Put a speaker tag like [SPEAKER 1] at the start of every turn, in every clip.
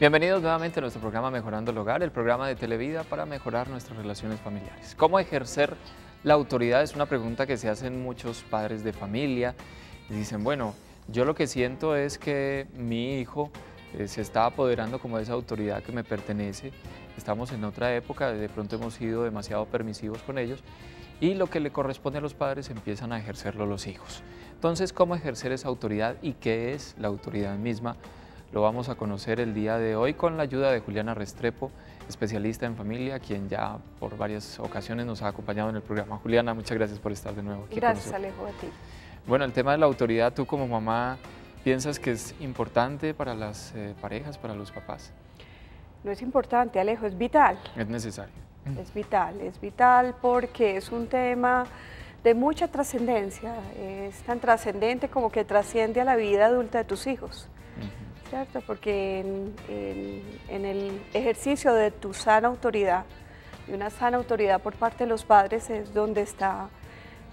[SPEAKER 1] Bienvenidos nuevamente a nuestro programa Mejorando el Hogar, el programa de Televida para mejorar nuestras relaciones familiares. ¿Cómo ejercer la autoridad? Es una pregunta que se hacen muchos padres de familia y dicen, bueno, yo lo que siento es que mi hijo se está apoderando como de esa autoridad que me pertenece. Estamos en otra época, de pronto hemos sido demasiado permisivos con ellos y lo que le corresponde a los padres empiezan a ejercerlo los hijos. Entonces, ¿cómo ejercer esa autoridad y qué es la autoridad misma? Lo vamos a conocer el día de hoy con la ayuda de Juliana Restrepo, especialista en familia, quien ya por varias ocasiones nos ha acompañado en el programa. Juliana, muchas gracias por estar de nuevo aquí.
[SPEAKER 2] Gracias, Alejo, a ti.
[SPEAKER 1] Bueno, el tema de la autoridad, tú como mamá, ¿piensas que es importante para las parejas, para los papás?
[SPEAKER 2] No es importante, Alejo, es vital.
[SPEAKER 1] Es necesario.
[SPEAKER 2] Es vital porque es un tema de mucha trascendencia. Es tan trascendente como que trasciende a la vida adulta de tus hijos. ¿Cierto? Porque en el ejercicio de tu sana autoridad, y una sana autoridad por parte de los padres, es donde está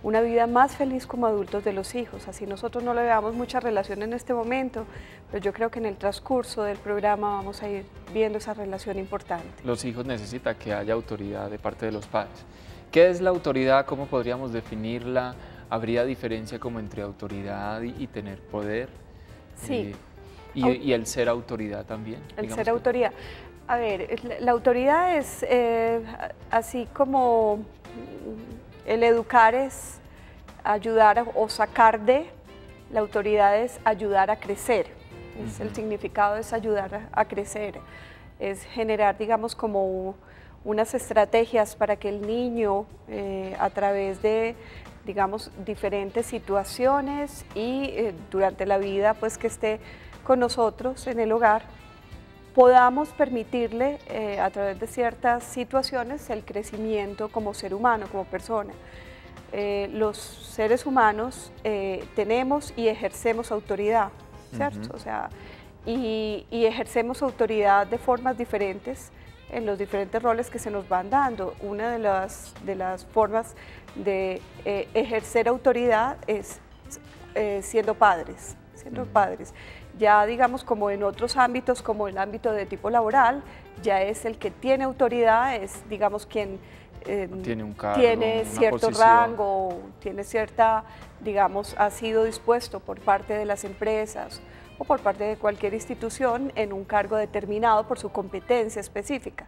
[SPEAKER 2] una vida más feliz como adultos de los hijos. Así nosotros no le veamos mucha relación en este momento, pero yo creo que en el transcurso del programa vamos a ir viendo esa relación importante.
[SPEAKER 1] Los hijos necesitan que haya autoridad de parte de los padres. ¿Qué es la autoridad? ¿Cómo podríamos definirla? ¿Habría diferencia como entre autoridad y tener poder?
[SPEAKER 2] Sí.
[SPEAKER 1] Y el ser autoridad también.
[SPEAKER 2] El ser autoridad. A ver, la autoridad es así como el educar es ayudar o sacar de, la autoridad es ayudar a crecer. El significado es ayudar a crecer, es generar, digamos, como unas estrategias para que el niño a través de, digamos, diferentes situaciones y durante la vida, pues que esté con nosotros en el hogar, podamos permitirle a través de ciertas situaciones el crecimiento como ser humano, como persona. Los seres humanos tenemos y ejercemos autoridad, ¿cierto? O sea, y ejercemos autoridad de formas diferentes en los diferentes roles que se nos van dando. Una de las formas de ejercer autoridad es siendo padres. Ya digamos como en otros ámbitos, como el ámbito de tipo laboral, ya es el que tiene autoridad, es digamos quien
[SPEAKER 1] tiene un cargo,
[SPEAKER 2] tiene cierto
[SPEAKER 1] posición.
[SPEAKER 2] rango, tiene cierta, digamos, ha sido dispuesto por parte de las empresas o por parte de cualquier institución en un cargo determinado por su competencia específica.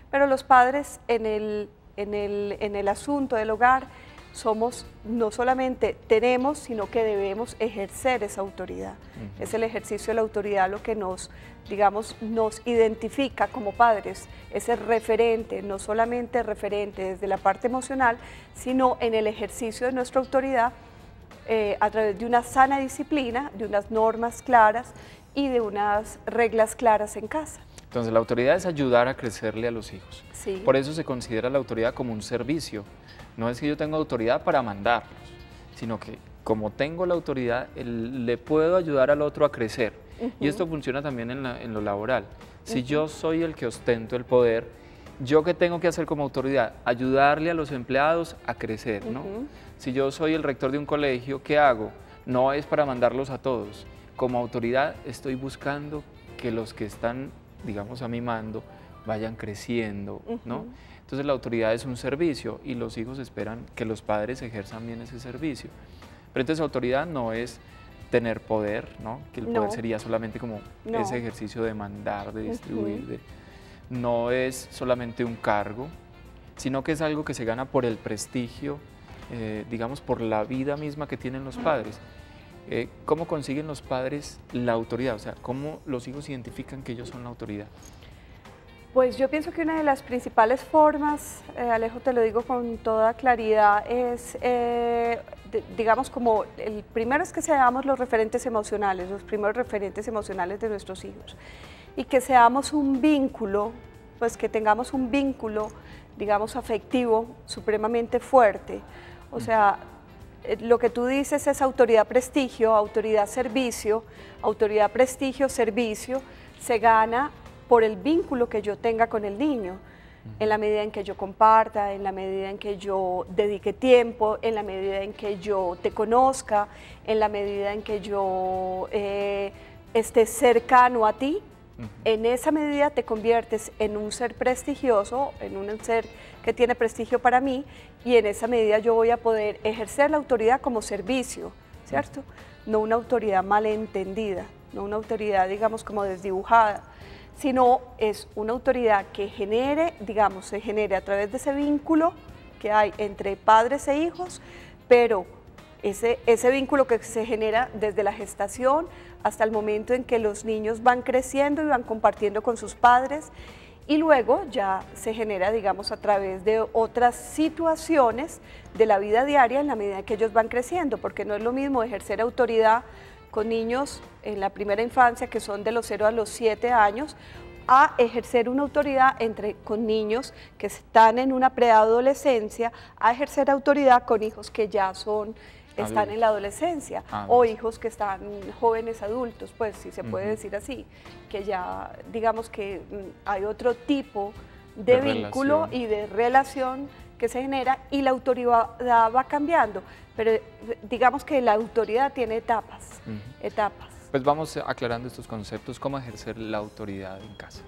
[SPEAKER 2] Pero los padres en el asunto del hogar somos, no solamente tenemos, sino que debemos ejercer esa autoridad. Es el ejercicio de la autoridad lo que nos, digamos, nos identifica como padres, ese referente, no solamente referente desde la parte emocional, sino en el ejercicio de nuestra autoridad a través de una sana disciplina, de unas normas claras y de unas reglas claras en casa.
[SPEAKER 1] Entonces la autoridad es ayudar a crecerle a los hijos.
[SPEAKER 2] Sí.
[SPEAKER 1] Por eso se considera la autoridad como un servicio. No es que yo tenga autoridad para mandarlos, sino que como tengo la autoridad, le puedo ayudar al otro a crecer. Y esto funciona también en lo laboral. Si yo soy el que ostento el poder, ¿yo qué tengo que hacer como autoridad? Ayudarle a los empleados a crecer, ¿no? Si yo soy el rector de un colegio, ¿qué hago? No es para mandarlos a todos. Como autoridad estoy buscando que los que están, digamos, a mi mando vayan creciendo, ¿no? Entonces la autoridad es un servicio y los hijos esperan que los padres ejerzan bien ese servicio. Pero entonces autoridad no es tener poder, ¿no? Que el poder sería solamente como ese ejercicio de mandar, de distribuir, no es solamente un cargo, sino que es algo que se gana por el prestigio, digamos, por la vida misma que tienen los padres. ¿Cómo consiguen los padres la autoridad? O sea, ¿cómo los hijos identifican que ellos son la autoridad?
[SPEAKER 2] Pues yo pienso que una de las principales formas, Alejo, te lo digo con toda claridad, es, digamos, como el primero es que seamos los referentes emocionales, los primeros referentes emocionales de nuestros hijos y que seamos un vínculo, pues que tengamos un vínculo, digamos, afectivo supremamente fuerte. O sea, lo que tú dices es autoridad, prestigio, autoridad, servicio, autoridad, prestigio, servicio, se gana por el vínculo que yo tenga con el niño, en la medida en que yo comparta, en la medida en que yo dedique tiempo, en la medida en que yo te conozca, en la medida en que yo esté cercano a ti, En esa medida te conviertes en un ser prestigioso, en un ser que tiene prestigio para mí, y en esa medida yo voy a poder ejercer la autoridad como servicio, ¿cierto? No una autoridad malentendida, no una autoridad, digamos, como desdibujada, sino es una autoridad que genere, digamos, se genere a través de ese vínculo que hay entre padres e hijos, pero ese vínculo que se genera desde la gestación hasta el momento en que los niños van creciendo y van compartiendo con sus padres, y luego ya se genera, digamos, a través de otras situaciones de la vida diaria en la medida que ellos van creciendo, porque no es lo mismo ejercer autoridad con niños en la primera infancia, que son de los 0 a los 7 años, a ejercer una autoridad con niños que están en una preadolescencia, a ejercer autoridad con hijos que ya están en la adolescencia, o hijos que están jóvenes adultos, pues si se puede decir así, que ya digamos que hay otro tipo de vínculo y de relación que se genera, y la autoridad va cambiando, pero digamos que la autoridad tiene etapas.
[SPEAKER 1] Pues vamos aclarando estos conceptos, cómo ejercer la autoridad en casa.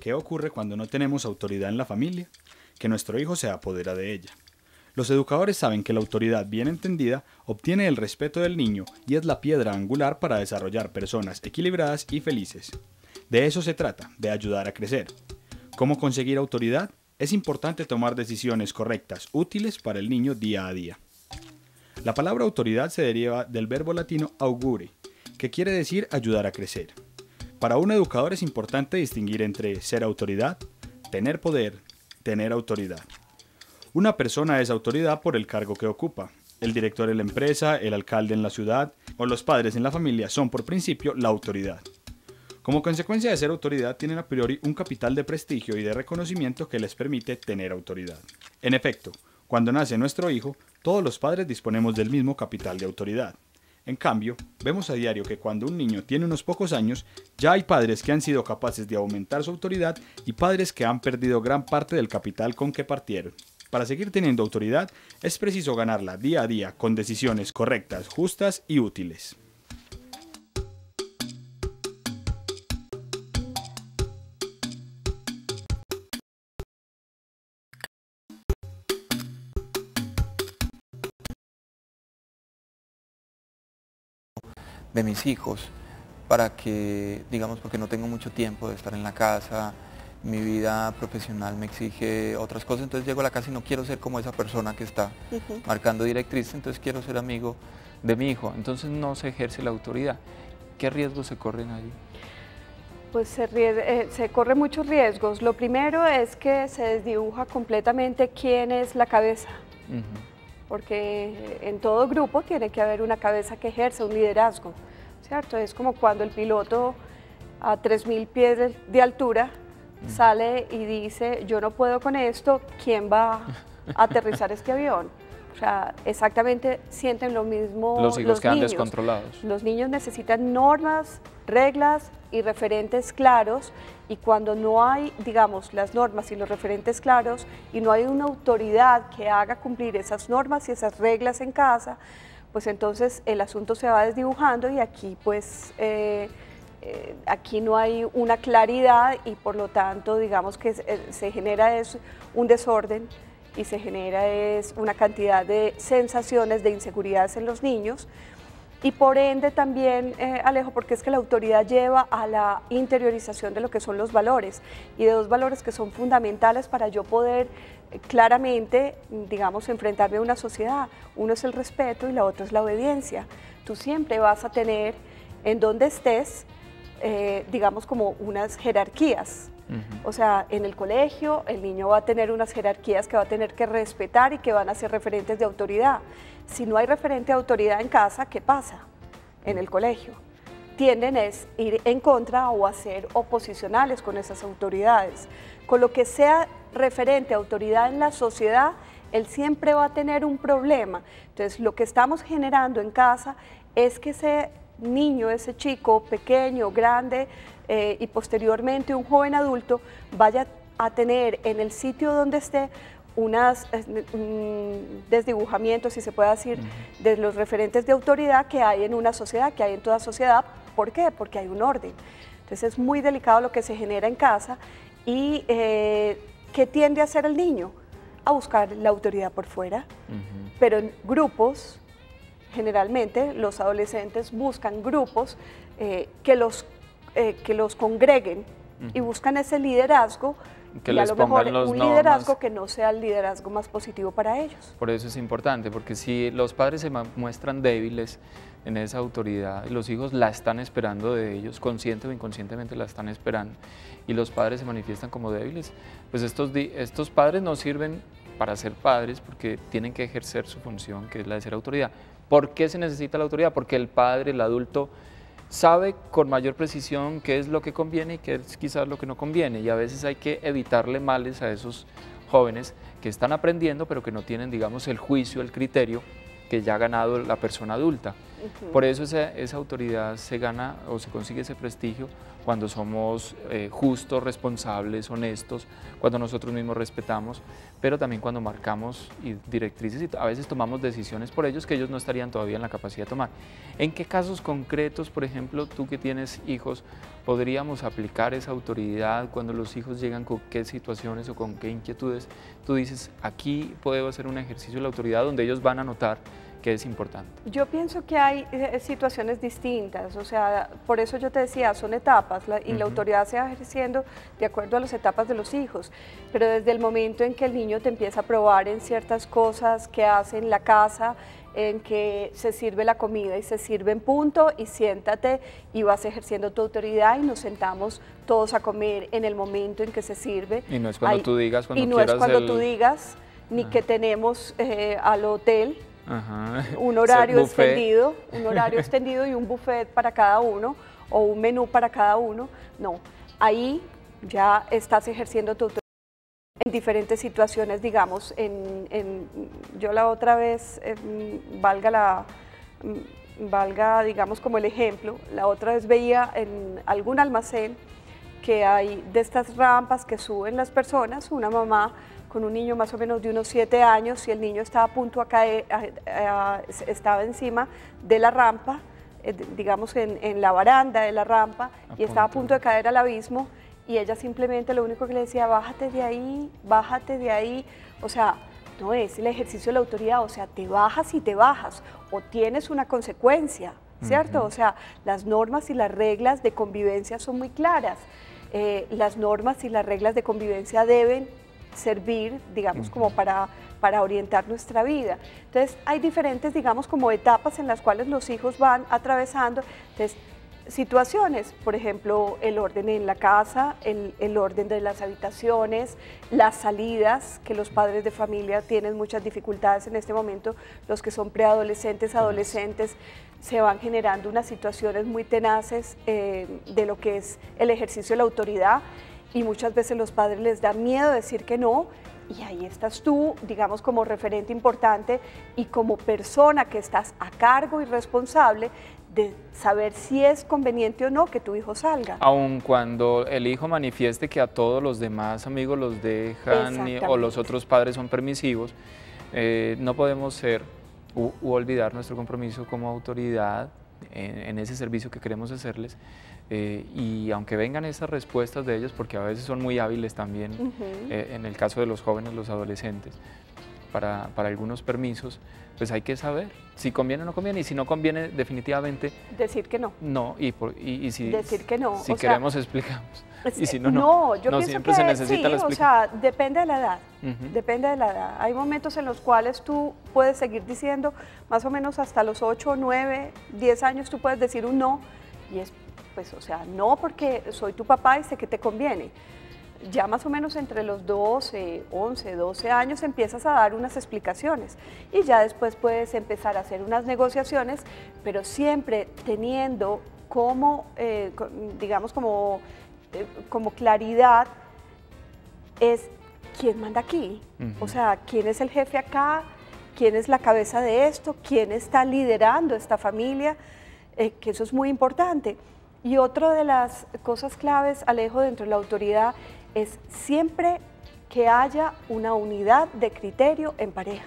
[SPEAKER 3] ¿Qué ocurre cuando no tenemos autoridad en la familia? Que nuestro hijo se apodera de ella. Los educadores saben que la autoridad bien entendida obtiene el respeto del niño y es la piedra angular para desarrollar personas equilibradas y felices. De eso se trata, de ayudar a crecer. ¿Cómo conseguir autoridad? Es importante tomar decisiones correctas, útiles para el niño día a día. La palabra autoridad se deriva del verbo latino augure, que quiere decir ayudar a crecer. Para un educador es importante distinguir entre ser autoridad, tener poder, tener autoridad. Una persona es autoridad por el cargo que ocupa. El director en la empresa, el alcalde en la ciudad o los padres en la familia son por principio la autoridad. Como consecuencia de ser autoridad, tienen a priori un capital de prestigio y de reconocimiento que les permite tener autoridad. En efecto, cuando nace nuestro hijo, todos los padres disponemos del mismo capital de autoridad. En cambio, vemos a diario que cuando un niño tiene unos pocos años, ya hay padres que han sido capaces de aumentar su autoridad y padres que han perdido gran parte del capital con que partieron. Para seguir teniendo autoridad, es preciso ganarla día a día con decisiones correctas, justas y útiles.
[SPEAKER 4] De mis hijos, para que, digamos, porque no tengo mucho tiempo de estar en la casa, mi vida profesional me exige otras cosas, entonces llego a la casa y no quiero ser como esa persona que está marcando directrices, entonces quiero ser amigo
[SPEAKER 1] de mi hijo, entonces no se ejerce la autoridad. ¿Qué riesgos se corren allí?
[SPEAKER 2] Pues se corren muchos riesgos. Lo primero es que se desdibuja completamente quién es la cabeza. Porque en todo grupo tiene que haber una cabeza que ejerza un liderazgo, ¿cierto? Es como cuando el piloto a 3000 pies de altura sale y dice, yo no puedo con esto, ¿quién va a aterrizar este avión? O sea, exactamente sienten lo mismo
[SPEAKER 1] los hijos quedan
[SPEAKER 2] niños.
[SPEAKER 1] Descontrolados.
[SPEAKER 2] Los niños necesitan normas, reglas y referentes claros, y cuando no hay, digamos, las normas y los referentes claros y no hay una autoridad que haga cumplir esas normas y esas reglas en casa, pues entonces el asunto se va desdibujando y aquí pues aquí no hay una claridad y por lo tanto digamos que se genera un desorden y se genera una cantidad de sensaciones de inseguridades en los niños. Y por ende también, Alejo, porque es que la autoridad lleva a la interiorización de lo que son los valores y de dos valores que son fundamentales para yo poder claramente, digamos, enfrentarme a una sociedad. Uno es el respeto y la otra es la obediencia. Tú siempre vas a tener en donde estés, digamos, como unas jerarquías. O sea, en el colegio el niño va a tener unas jerarquías que va a tener que respetar y que van a ser referentes de autoridad. Si no hay referente de autoridad en casa, ¿qué pasa? En el colegio tienden a ir en contra o a ser oposicionales con esas autoridades. Con lo que sea referente a autoridad en la sociedad, él siempre va a tener un problema. Entonces, lo que estamos generando en casa es que ese niño, ese chico pequeño, grande, y posteriormente un joven adulto vaya a tener en el sitio donde esté unas desdibujamientos, si se puede decir, de los referentes de autoridad que hay en una sociedad, que hay en toda sociedad. ¿Por qué? Porque hay un orden. Entonces es muy delicado lo que se genera en casa y ¿qué tiende a hacer el niño? A buscar la autoridad por fuera, pero en grupos, generalmente los adolescentes buscan grupos que los congreguen y buscan ese liderazgo,
[SPEAKER 1] que
[SPEAKER 2] y a
[SPEAKER 1] les
[SPEAKER 2] lo mejor
[SPEAKER 1] pongan los
[SPEAKER 2] un
[SPEAKER 1] normas.
[SPEAKER 2] liderazgo que no sea el liderazgo más positivo para ellos.
[SPEAKER 1] Por eso es importante, porque si los padres se muestran débiles en esa autoridad, y los hijos la están esperando de ellos, consciente o inconscientemente la están esperando, y los padres se manifiestan como débiles, pues estos padres no sirven para ser padres porque tienen que ejercer su función, que es la de ser autoridad. ¿Por qué se necesita la autoridad? Porque el padre, el adulto, sabe con mayor precisión qué es lo que conviene y qué es quizás lo que no conviene, y a veces hay que evitarle males a esos jóvenes que están aprendiendo pero que no tienen, digamos, el juicio, el criterio que ya ha ganado la persona adulta. Por eso esa autoridad se gana o se consigue ese prestigio cuando somos justos, responsables, honestos, cuando nosotros mismos respetamos, pero también cuando marcamos directrices y a veces tomamos decisiones por ellos que ellos no estarían todavía en la capacidad de tomar. ¿En qué casos concretos, por ejemplo, tú que tienes hijos, podríamos aplicar esa autoridad cuando los hijos llegan con qué situaciones o con qué inquietudes? Tú dices, aquí puedo hacer un ejercicio de la autoridad donde ellos van a notar que es importante.
[SPEAKER 2] Yo pienso que hay situaciones distintas, o sea, por eso yo te decía, son etapas y la autoridad se va ejerciendo de acuerdo a las etapas de los hijos, pero desde el momento en que el niño te empieza a probar en ciertas cosas que hace en la casa, en que se sirve la comida y se sirve en punto y siéntate y vas ejerciendo tu autoridad y nos sentamos todos a comer en el momento en que se sirve.
[SPEAKER 1] Y no es cuando tú digas, cuando
[SPEAKER 2] y no
[SPEAKER 1] quieras
[SPEAKER 2] es cuando tú digas, ni que tenemos al hotel un horario extendido y un buffet para cada uno o un menú para cada uno. No, ahí ya estás ejerciendo tu autoridad en diferentes situaciones, digamos, yo la otra vez, valga, digamos, como el ejemplo, la otra vez veía en algún almacén que hay de estas rampas que suben las personas, una mamá con un niño más o menos de unos 7 años y el niño estaba a punto a caer, estaba encima de la rampa, digamos en la baranda de la rampa y estaba a punto de caer al abismo y ella simplemente lo único que le decía, bájate de ahí, o sea, no es el ejercicio de la autoridad, o sea, te bajas y te bajas o tienes una consecuencia, ¿cierto? O sea, las normas y las reglas de convivencia son muy claras, las normas y las reglas de convivencia deben servir, digamos, como para orientar nuestra vida. Entonces, hay diferentes, digamos, como etapas en las cuales los hijos van atravesando. Entonces, situaciones, por ejemplo, el orden en la casa, el orden de las habitaciones, las salidas, que los padres de familia tienen muchas dificultades en este momento, los que son preadolescentes, adolescentes, se van generando unas situaciones muy tenaces de lo que es el ejercicio de la autoridad, y muchas veces los padres les da miedo decir que no, y ahí estás tú, digamos, como referente importante y como persona que estás a cargo y responsable de saber si es conveniente o no que tu hijo salga.
[SPEAKER 1] Aun cuando el hijo manifieste que a todos los demás amigos los dejan o los otros padres son permisivos, no podemos ser u olvidar nuestro compromiso como autoridad en ese servicio que queremos hacerles, y aunque vengan esas respuestas de ellos, porque a veces son muy hábiles también, en el caso de los jóvenes, los adolescentes, para algunos permisos, pues hay que saber si conviene o no conviene, y si no conviene, definitivamente
[SPEAKER 2] decir que no.
[SPEAKER 1] No, y si
[SPEAKER 2] decir que no.
[SPEAKER 1] Si queremos, explicamos. Y si no,
[SPEAKER 2] no. Yo pienso
[SPEAKER 1] siempre
[SPEAKER 2] que
[SPEAKER 1] se necesita la explicación.
[SPEAKER 2] O sea, depende de la edad, depende de la edad. Hay momentos en los cuales tú puedes seguir diciendo, más o menos hasta los 8, 9, 10 años tú puedes decir un no, y es, pues, o sea, no porque soy tu papá y sé que te conviene. Ya más o menos entre los 12, 11, 12 años empiezas a dar unas explicaciones y ya después puedes empezar a hacer unas negociaciones, pero siempre teniendo como, digamos, como claridad es quién manda aquí, o sea, quién es el jefe acá, quién es la cabeza de esto, quién está liderando esta familia, que eso es muy importante. Y otra de las cosas claves, Alejo, dentro de la autoridad es siempre que haya una unidad de criterio en pareja,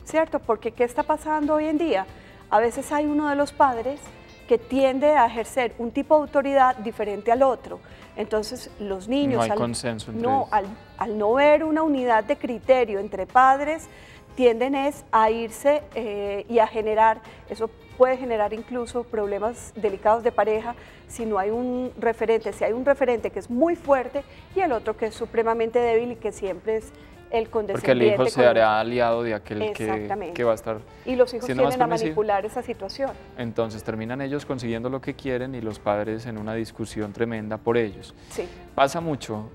[SPEAKER 2] ¿cierto? Porque ¿qué está pasando hoy en día? A veces hay uno de los padres que tiende a ejercer un tipo de autoridad diferente al otro. Entonces los niños,
[SPEAKER 1] no hay consenso entre
[SPEAKER 2] al no ver una unidad de criterio entre padres, tienden a irse y a generar, eso puede generar incluso problemas delicados de pareja si no hay un referente, si hay un referente que es muy fuerte y el otro que es supremamente débil y que siempre es el condescendiente.
[SPEAKER 1] Porque el hijo se hará aliado de aquel que va a estar
[SPEAKER 2] y los hijos
[SPEAKER 1] siendo más
[SPEAKER 2] tienden a
[SPEAKER 1] permisivo.
[SPEAKER 2] manipular esa situación.
[SPEAKER 1] Entonces terminan ellos consiguiendo lo que quieren y los padres en una discusión tremenda por ellos.
[SPEAKER 2] Sí.
[SPEAKER 1] Pasa mucho,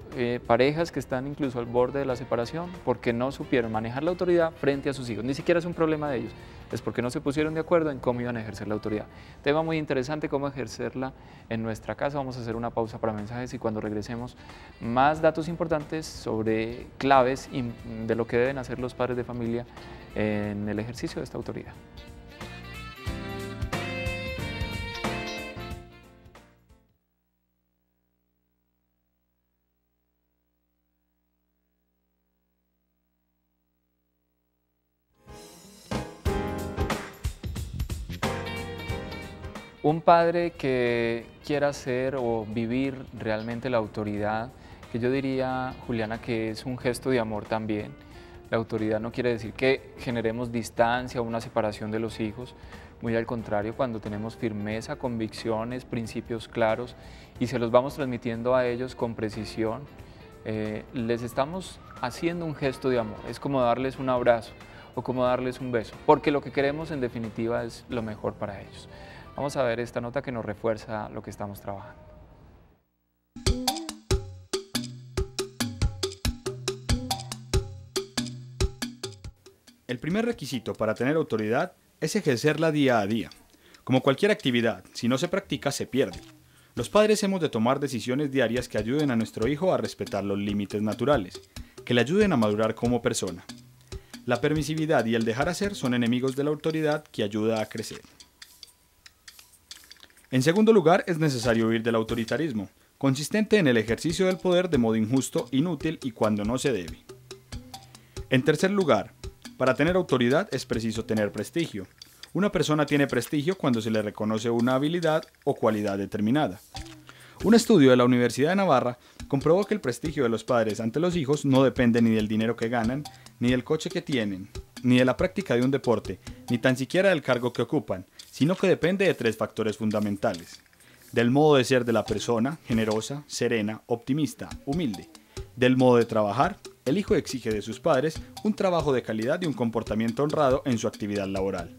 [SPEAKER 1] parejas que están incluso al borde de la separación porque no supieron manejar la autoridad frente a sus hijos. Ni siquiera es un problema de ellos, es porque no se pusieron de acuerdo en cómo iban a ejercer la autoridad. Tema muy interesante, cómo ejercerla en nuestra casa. Vamos a hacer una pausa para mensajes y cuando regresemos, más datos importantes sobre claves de lo que deben hacer los padres de familia en el ejercicio de esta autoridad. Un padre que quiera ser o vivir realmente la autoridad, que yo diría, Juliana, que es un gesto de amor también. La autoridad no quiere decir que generemos distancia o una separación de los hijos, muy al contrario, cuando tenemos firmeza, convicciones, principios claros y se los vamos transmitiendo a ellos con precisión, les estamos haciendo un gesto de amor, es como darles un abrazo o como darles un beso, porque lo que queremos en definitiva es lo mejor para ellos. Vamos a ver esta nota que nos refuerza lo que estamos trabajando.
[SPEAKER 3] El primer requisito para tener autoridad es ejercerla día a día. Como cualquier actividad, si no se practica, se pierde. Los padres hemos de tomar decisiones diarias que ayuden a nuestro hijo a respetar los límites naturales, que le ayuden a madurar como persona. La permisividad y el dejar hacer son enemigos de la autoridad que ayuda a crecer. En segundo lugar, es necesario huir del autoritarismo, consistente en el ejercicio del poder de modo injusto, inútil y cuando no se debe. En tercer lugar, para tener autoridad es preciso tener prestigio. Una persona tiene prestigio cuando se le reconoce una habilidad o cualidad determinada. Un estudio de la Universidad de Navarra comprobó que el prestigio de los padres ante los hijos no depende ni del dinero que ganan, ni del coche que tienen, ni de la práctica de un deporte, ni tan siquiera del cargo que ocupan, sino que depende de tres factores fundamentales: del modo de ser de la persona, generosa, serena, optimista, humilde; del modo de trabajar, el hijo exige de sus padres un trabajo de calidad y un comportamiento honrado en su actividad laboral;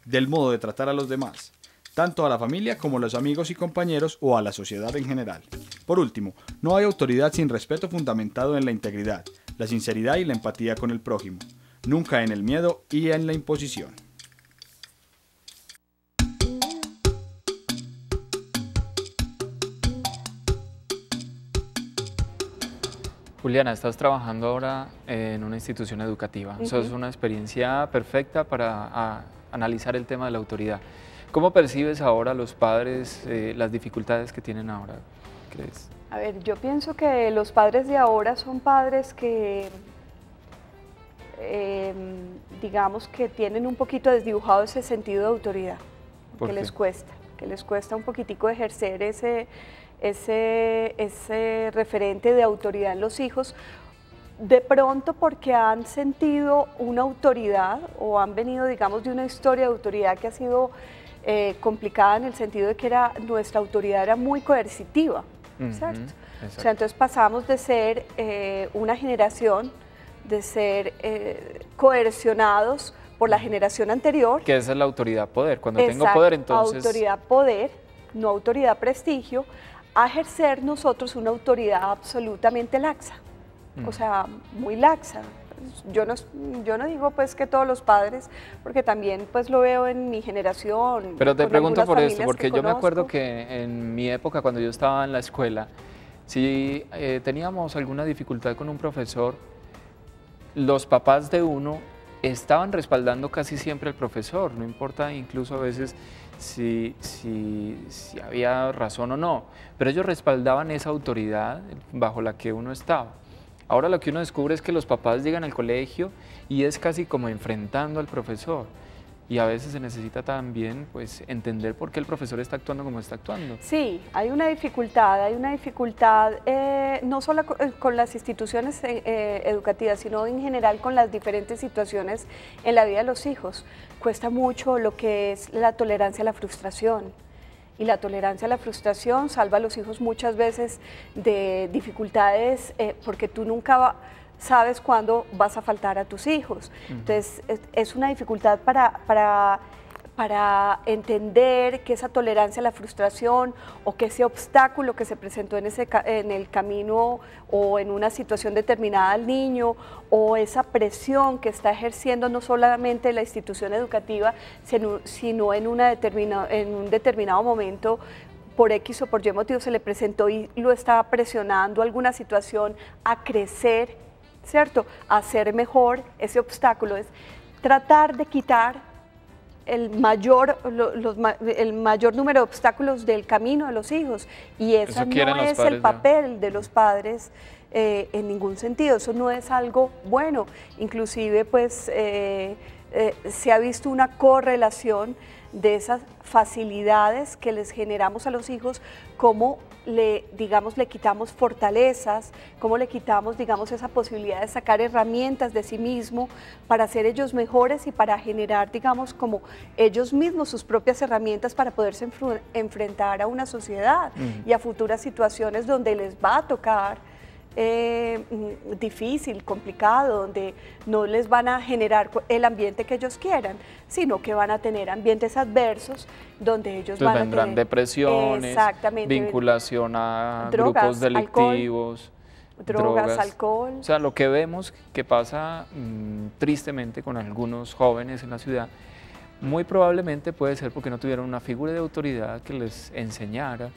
[SPEAKER 3] del modo de tratar a los demás, tanto a la familia como a los amigos y compañeros o a la sociedad en general. Por último, no hay autoridad sin respeto fundamentado en la integridad, la sinceridad y la empatía con el prójimo, nunca en el miedo y en la imposición.
[SPEAKER 1] Juliana, estás trabajando ahora en una institución educativa. Eso es una experiencia perfecta para analizar el tema de la autoridad. ¿Cómo percibes ahora los padres las dificultades que tienen ahora? ¿Crees?
[SPEAKER 2] A ver, yo pienso que los padres de ahora son padres que, digamos que tienen un poquito desdibujado ese sentido de autoridad, que les cuesta un poquitico ejercer ese referente de autoridad en los hijos, de pronto porque han sentido una autoridad o han venido, digamos, de una historia de autoridad que ha sido complicada en el sentido de que nuestra autoridad era muy coercitiva, ¿cierto? O sea, entonces pasamos de ser una generación, de ser coercionados por la generación anterior.
[SPEAKER 1] Que esa es la autoridad-poder. Cuando tengo poder, entonces...
[SPEAKER 2] Autoridad-poder, no autoridad-prestigio, a ejercer nosotros una autoridad absolutamente laxa, o sea, muy laxa. Yo no digo pues que todos los padres, porque también pues lo veo en mi generación.
[SPEAKER 1] Pero te pregunto por esto, porque yo me acuerdo que en mi época, cuando yo estaba en la escuela, si teníamos alguna dificultad con un profesor, los papás de uno estaban respaldando casi siempre al profesor, no importa incluso a veces si había razón o no, pero ellos respaldaban esa autoridad bajo la que uno estaba. Ahora lo que uno descubre es que los papás llegan al colegio y es casi como enfrentando al profesor. Y a veces se necesita también pues, entender por qué el profesor está actuando como está actuando.
[SPEAKER 2] Sí, hay una dificultad no solo con las instituciones educativas, sino en general con las diferentes situaciones en la vida de los hijos. Cuesta mucho lo que es la tolerancia a la frustración. Y la tolerancia a la frustración salva a los hijos muchas veces de dificultades porque tú nunca sabes cuándo vas a faltar a tus hijos. Entonces, es una dificultad para entender que esa tolerancia a la frustración o que ese obstáculo que se presentó en el camino o en una situación determinada al niño o esa presión que está ejerciendo no solamente la institución educativa, sino en un determinado momento por X o por Y motivo se le presentó y lo está presionando alguna situación a crecer, ¿cierto? A ser mejor, ese obstáculo es tratar de quitar el mayor número de obstáculos del camino de los hijos y ese no es el papel de los padres en ningún sentido, eso no es algo bueno, inclusive pues se ha visto una correlación de esas facilidades que les generamos a los hijos, como le quitamos fortalezas, cómo le quitamos, esa posibilidad de sacar herramientas de sí mismo para ser ellos mejores y para generar, como ellos mismos sus propias herramientas para poderse enfrentar a una sociedad y a futuras situaciones donde les va a tocar difícil, complicado, donde no les van a generar el ambiente que ellos quieran, sino que van a tener ambientes adversos donde ellos van a tener
[SPEAKER 1] depresiones, vinculación a grupos delictivos,
[SPEAKER 2] drogas, alcohol.
[SPEAKER 1] O sea, lo que vemos que pasa tristemente con algunos jóvenes en la ciudad, muy probablemente puede ser porque no tuvieron una figura de autoridad que les enseñara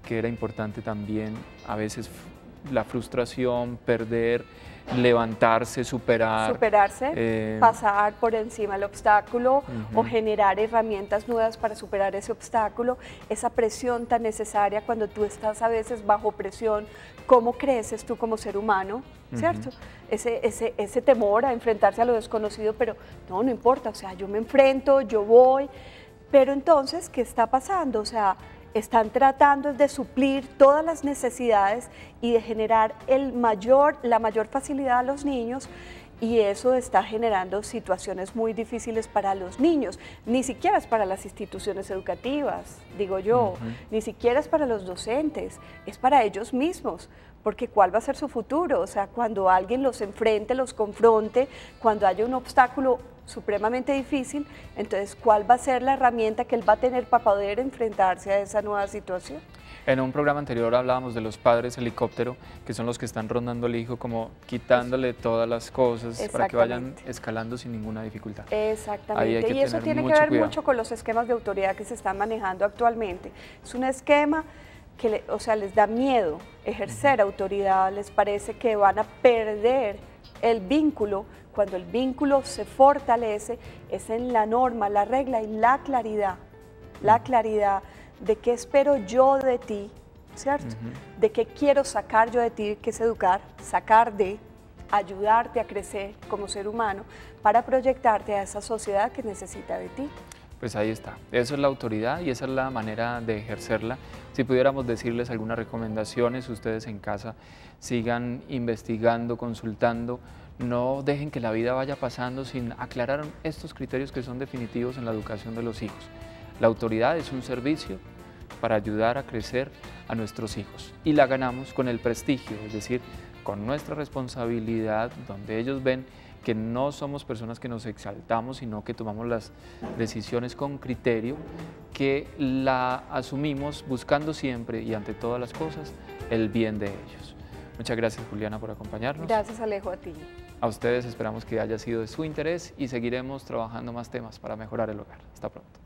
[SPEAKER 1] que era importante también a veces la frustración, perder, levantarse, superarse,
[SPEAKER 2] pasar por encima del obstáculo o generar herramientas nuevas para superar ese obstáculo, esa presión tan necesaria cuando tú estás a veces bajo presión, ¿cómo creces tú como ser humano? ¿Cierto? Ese temor a enfrentarse a lo desconocido, pero no importa, o sea, yo me enfrento, yo voy, pero entonces, ¿qué está pasando? O sea, están tratando de suplir todas las necesidades y de generar la mayor facilidad a los niños, y eso está generando situaciones muy difíciles para los niños, ni siquiera es para las instituciones educativas, digo yo, ni siquiera es para los docentes, es para ellos mismos, porque ¿cuál va a ser su futuro? O sea, cuando alguien los enfrente, los confronte, cuando haya un obstáculo supremamente difícil, entonces ¿cuál va a ser la herramienta que él va a tener para poder enfrentarse a esa nueva situación?
[SPEAKER 1] En un programa anterior hablábamos de los padres helicóptero, que son los que están rondando al hijo, como quitándole todas las cosas para que vayan escalando sin ninguna dificultad.
[SPEAKER 2] Exactamente, y eso tiene que ver mucho con los esquemas de autoridad que se están manejando actualmente. Es un esquema que les da miedo ejercer autoridad, les parece que van a perder el vínculo. Cuando el vínculo se fortalece es en la norma, la regla y la claridad de qué espero yo de ti, ¿cierto? De qué quiero sacar yo de ti, que es educar, ayudarte a crecer como ser humano para proyectarte a esa sociedad que necesita de ti.
[SPEAKER 1] Pues ahí está, eso es la autoridad y esa es la manera de ejercerla. Si pudiéramos decirles algunas recomendaciones, ustedes en casa sigan investigando, consultando, no dejen que la vida vaya pasando sin aclarar estos criterios que son definitivos en la educación de los hijos. La autoridad es un servicio para ayudar a crecer a nuestros hijos y la ganamos con el prestigio, es decir, con nuestra responsabilidad, donde ellos ven que no somos personas que nos exaltamos, sino que tomamos las decisiones con criterio, que la asumimos buscando siempre y ante todas las cosas el bien de ellos. Muchas gracias, Juliana, por acompañarnos.
[SPEAKER 2] Gracias, Alejo, a ti.
[SPEAKER 1] A ustedes esperamos que haya sido de su interés y seguiremos trabajando más temas para mejorar el hogar. Hasta pronto.